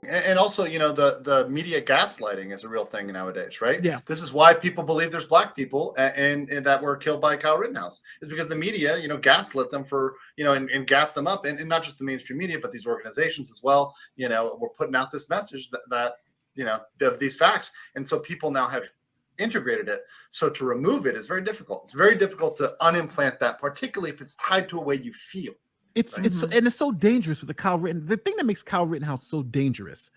And also, the media gaslighting is a real thing nowadays, right? Yeah. This is why people believe there's black people and that were killed by Kyle Rittenhouse, is because the media, gaslit them for, and gas them up, and not just the mainstream media, but these organizations as well. We're putting out this message that of these facts, and so people now have integrated it. So to remove it is very difficult. It's very difficult to unimplant that, particularly if it's tied to a way you feel. It's so dangerous with the Kyle Rittenhouse. The thing that makes Kyle Rittenhouse so dangerous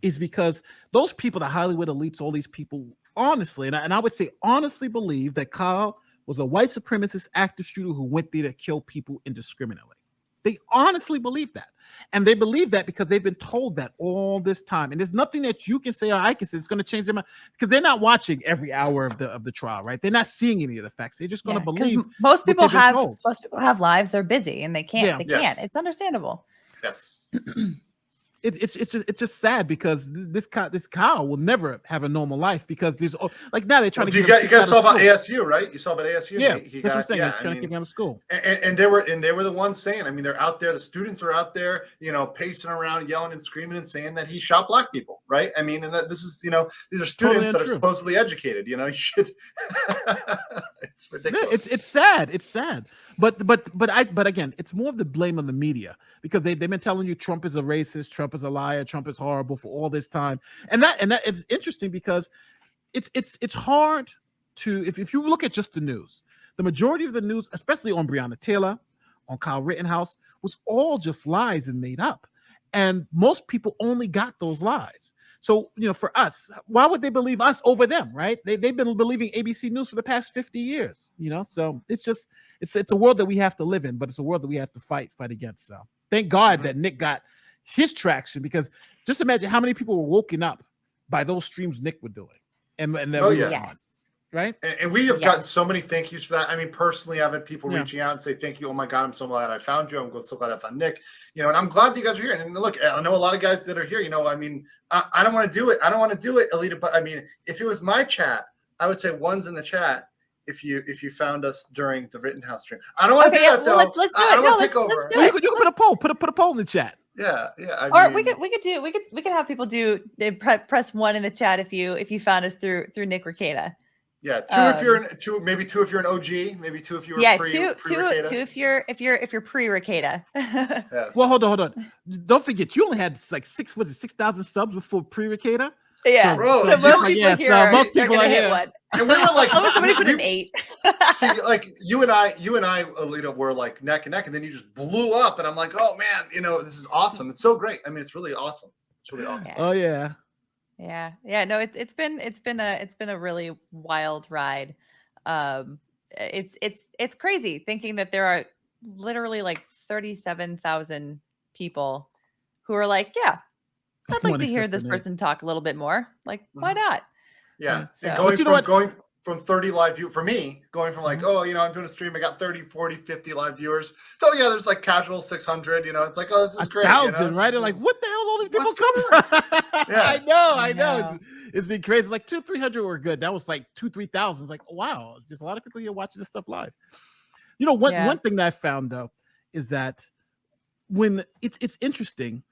is because those people, the Hollywood elites, all these people, honestly, and I would say honestly believe that Kyle was a white supremacist active shooter who went there to kill people indiscriminately. They honestly believe that. And they believe that because they've been told that all this time. And there's nothing that you can say or I can say it's going to change their mind, because they're not watching every hour of the trial, right? They're not seeing any of the facts. They're just going to believe. Most people have lives. They're busy and they can't. Yeah. They can't. It's understandable. Yes. It's just sad because this Kyle will never have a normal life, because there's now they're trying to. You guys saw about ASU, right? You saw about ASU. Yeah, that's what I'm saying. They're trying to get him out of school. And they were the ones saying. I mean, they're out there. The students are out there, pacing around, yelling and screaming and saying that he shot black people, right? I mean, and that this is, these are students totally that are supposedly educated. You should. It's ridiculous. Yeah, it's sad. It's sad. But again, it's more of the blame on the media, because they've been telling you Trump is a racist, Trump is a liar, Trump is horrible for all this time. And that it's interesting because it's hard to, if you look at just the news, the majority of the news, especially on Breonna Taylor, on Kyle Rittenhouse, was all just lies and made up. And most people only got those lies. So, for us, why would they believe us over them, right? They've been believing ABC News for the past 50 years, So it's a world that we have to live in, but it's a world that we have to fight against. So thank God that Nick got his traction, because just imagine how many people were woken up by those streams Nick were doing. And right? And we have gotten so many thank yous for that. I mean, personally, I've had people reaching out and say, thank you. Oh my God, I'm so glad I found you. I'm so glad I found Nick. And I'm glad that you guys are here. And look, I know a lot of guys that are here, I mean, I don't want to do it. I don't want to do it, Alita. But I mean, if it was my chat, I would say one's in the chat if you found us during the Rittenhouse stream. I don't want to do that, though. Let's do it. I don't want to take over. You can put a poll. Put a poll in the chat. Yeah. Or we could have people press one in the chat if you found us through Nick Rekieta. Yeah, two if you're an OG, maybe two if you were two if you're pre-Rekieta. Yes. Well, hold on. Don't forget, you only had 6,000 subs before pre-Rekieta. Yeah, so most people here are gonna hit one. And we were like, somebody put an 8. See, like you and I, Alita, were like neck and neck, and then you just blew up, and I'm like, oh man, this is awesome. It's so great. I mean, it's really awesome. It's really awesome. Oh yeah. Yeah. No, it's been a really wild ride. It's crazy thinking that there are literally like 37,000 people who are like, yeah, I'd like to hear this person talk a little bit more. Like, why not? Yeah. So, and going from 30 live view for me, going from like, I'm doing a stream, I got 30, 40, 50 live viewers. So yeah, there's like casual 600, it's like, oh, this is great. 1,000, right? They're like, what the hell all these people come from? Yeah. I know. It's been crazy. Like 200-300 were good. That was like 2,000-3,000. It's like, wow, there's a lot of people here watching this stuff live. One thing that I found though is that when it's interesting,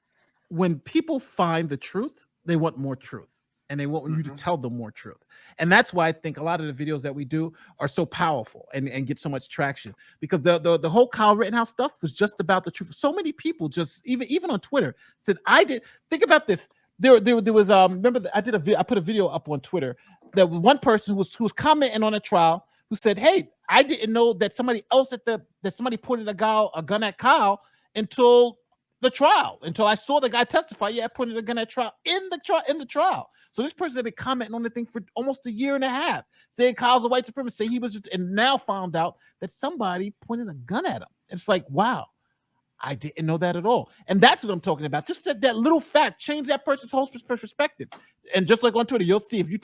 when people find the truth, they want more truth. And they want you to tell them more truth. And that's why I think a lot of the videos that we do are so powerful and get so much traction, because the whole Kyle Rittenhouse stuff was just about the truth. So many people just even on Twitter said, think about this. There was remember I put a video up on Twitter. There was one person who was commenting on a trial who said, hey, I didn't know that somebody pointed a gun at Kyle until the trial, until I saw the guy testify. Yeah, I pointed a gun at trial in the trial. So this person had been commenting on the thing for almost a year and a half, saying Kyle's a white supremacist, saying he was and now found out that somebody pointed a gun at him. It's like, wow, I didn't know that at all. And that's what I'm talking about. Just that little fact changed that person's whole perspective. And just like on Twitter, you'll see if you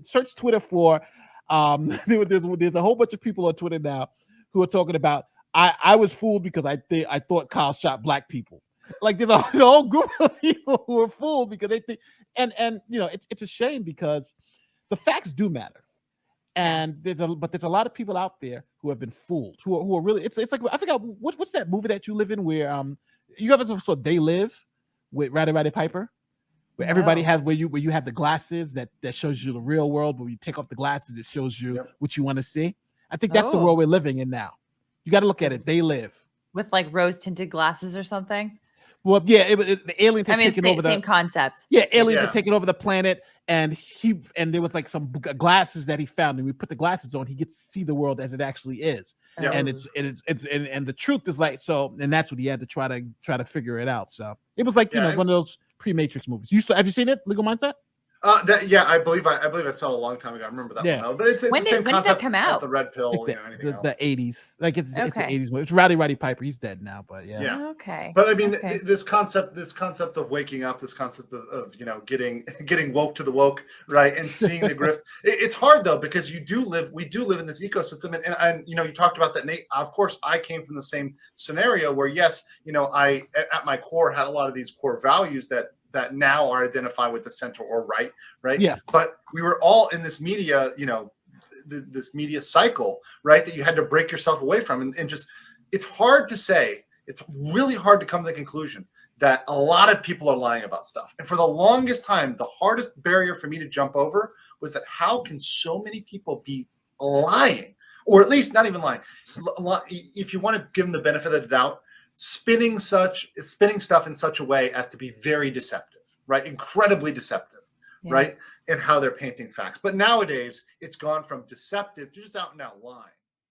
search Twitter for, there's a whole bunch of people on Twitter now who are talking about, I was fooled because I thought Kyle shot black people. Like there's a whole group of people who are fooled because they think, and it's a shame because the facts do matter, and there's a lot of people out there who have been fooled, who are really, it's like, I forgot what's that movie that you live in where You ever saw They Live with Roddy Piper? Where everybody has where you have the glasses that shows you the real world, but when you take off the glasses, it shows you what you want to see. I think that's the world we're living in now. You got to look at it. They Live with like rose tinted glasses or something. Well, yeah, the aliens had taken over the same concept. Yeah, aliens had taken over the planet, and there was like some glasses that he found, and we put the glasses on. He gets to see the world as it actually is, and and the truth is like so, and that's what he had to try to figure it out. So it was like one of those pre-Matrix movies. Have you seen it, Legal Mindset? I believe I saw it a long time ago. I remember that one though. But it's the same concept as the red pill, anything else. The 80s. Like it's the 80s movie. It's Roddy Piper. He's dead now, but yeah. Okay. But I mean this concept of waking up, this concept of getting woke to the woke, right? And seeing the grift. It's hard though, because we do live in this ecosystem and you talked about that, Nate. Of course, I came from the same scenario where yes, I at my core had a lot of these core values that now are identified with the center or right? Yeah. But we were all in this media, this media cycle, right? That you had to break yourself away from. And just, it's hard to say, it's really hard to come to the conclusion that a lot of people are lying about stuff. And for the longest time, the hardest barrier for me to jump over was that how can so many people be lying? Or at least not even lying. If you want to give them the benefit of the doubt, spinning stuff in such a way as to be very deceptive, right? Incredibly deceptive, right? In how they're painting facts. But nowadays, it's gone from deceptive to just out and out lying.